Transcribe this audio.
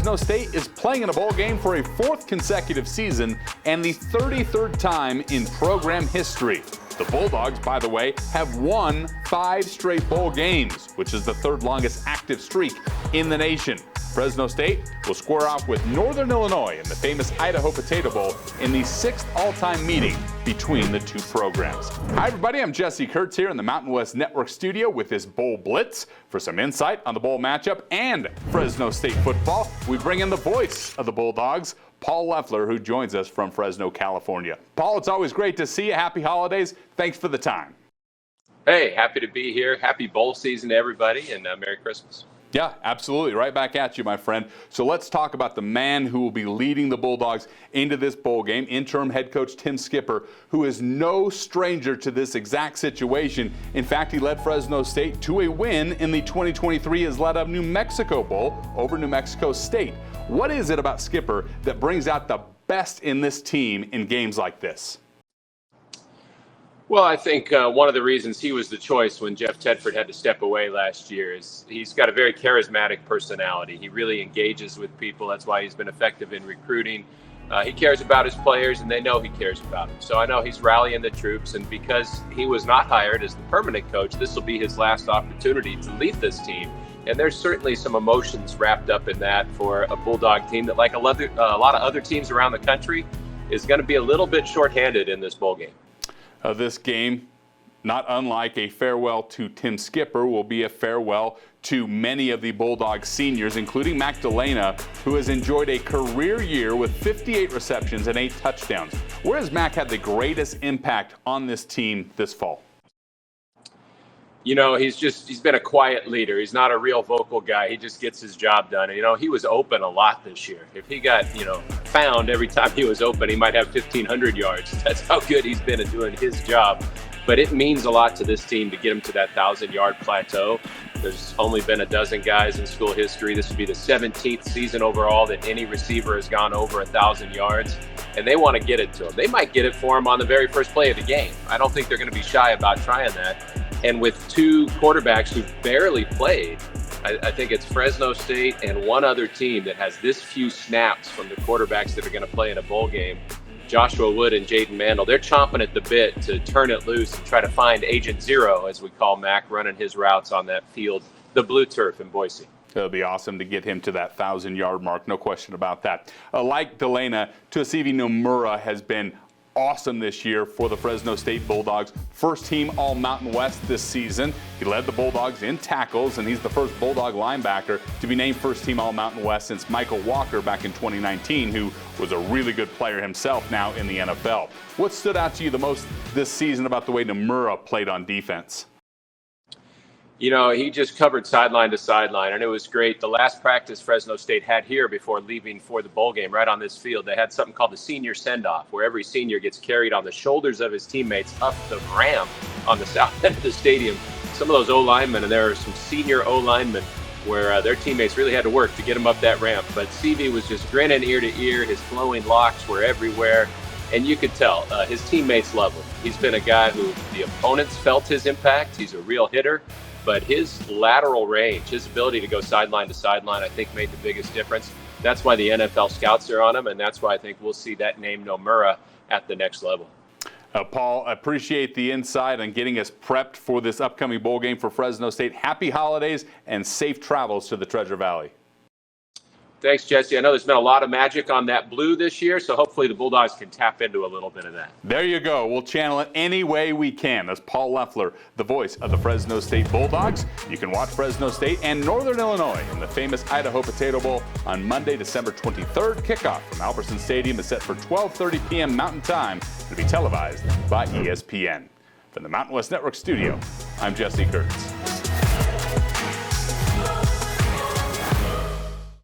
Fresno State is playing in a bowl game for a 4th consecutive season and the 33rd time in program history. The Bulldogs, by the way, have won 5 straight bowl games, which is the 3rd longest active streak in the nation. Fresno State will square off with Northern Illinois in the famous Idaho Potato Bowl in the 6th all-time meeting between the two programs. Hi everybody, I'm Jesse Kurtz here in the Mountain West Network studio with this Bowl Blitz. For some insight on the bowl matchup and Fresno State football, we bring in the voice of the Bulldogs, Paul Loeffler, who joins us from Fresno, California. Paul, it's always great to see you. Happy holidays. Thanks for the time. Hey, happy to be here. Happy bowl season to everybody, and Merry Christmas. Yeah, absolutely. Right back at you, my friend. So let's talk about the man who will be leading the Bulldogs into this bowl game, interim head coach Tim Skipper, who is no stranger to this exact situation. In fact, he led Fresno State to a win in the 2023 Isleta New Mexico Bowl over New Mexico State. What is it about Skipper that brings out the best in this team in games like this? Well, I think one of the reasons he was the choice when Jeff Tedford had to step away last year is he's got a very charismatic personality. He really engages with people. That's why he's been effective in recruiting. He cares about his players, and they know he cares about them. So I know he's rallying the troops, and because he was not hired as the permanent coach, this will be his last opportunity to lead this team. And there's certainly some emotions wrapped up in that for a Bulldog team that, like a lot of other teams around the country, is going to be a little bit shorthanded in this bowl game. This game, not unlike a farewell to Tim Skipper, will be a farewell to many of the Bulldogs seniors, including Mac Delana, who has enjoyed a career year with 58 receptions and 8 touchdowns. Where has Mac had the greatest impact on this team this fall? You know, he's been a quiet leader. He's not a real vocal guy. He just gets his job done. And, you know, he was open a lot this year. If he got, found every time he was open, he might have 1,500 yards. That's how good he's been at doing his job. But it means a lot to this team to get him to that 1,000-yard plateau. There's only been a dozen guys in school history. This would be the 17th season overall that any receiver has gone over 1,000 yards. And they want to get it to him. They might get it for him on the very first play of the game. I don't think they're going to be shy about trying that. And with 2 quarterbacks who barely played, I think it's Fresno State and one other team that has this few snaps from the quarterbacks that are going to play in a bowl game. Joshua Wood and Jaden Mandel, they're chomping at the bit to turn it loose and try to find Agent Zero, as we call Mac, running his routes on that field, the blue turf in Boise. It'll be awesome to get him to that 1,000-yard mark, no question about that. Like Delana, Tuasivi Nomura has been awesome this year for the Fresno State Bulldogs. First team All-Mountain West this season. He led the Bulldogs in tackles, and he's the first Bulldog linebacker to be named first team All-Mountain West since Michael Walker back in 2019, who was a really good player himself now in the NFL. What stood out to you the most this season about the way Nomura played on defense? You know, he just covered sideline to sideline, and it was great. The last practice Fresno State had here before leaving for the bowl game, right on this field, they had something called the senior send-off, where every senior gets carried on the shoulders of his teammates up the ramp on the south end of the stadium. Some of those O-linemen, and there are some senior O-linemen where their teammates really had to work to get him up that ramp. But CV was just grinning ear to ear. His flowing locks were everywhere, and you could tell his teammates love him. He's been a guy who the opponents felt his impact. He's a real hitter. But his lateral range, his ability to go sideline to sideline, I think made the biggest difference. That's why the NFL scouts are on him, and that's why I think we'll see that name Nomura at the next level. Paul, I appreciate the insight on getting us prepped for this upcoming bowl game for Fresno State. Happy holidays and safe travels to the Treasure Valley. Thanks, Jesse. I know there's been a lot of magic on that blue this year, so hopefully the Bulldogs can tap into a little bit of that. There you go. We'll channel it any way we can. That's Paul Loeffler, the voice of the Fresno State Bulldogs. You can watch Fresno State and Northern Illinois in the famous Idaho Potato Bowl on Monday, December 23rd. Kickoff from Albertson Stadium is set for 12:30 p.m. Mountain Time to be televised by ESPN. From the Mountain West Network studio, I'm Jesse Kurtz.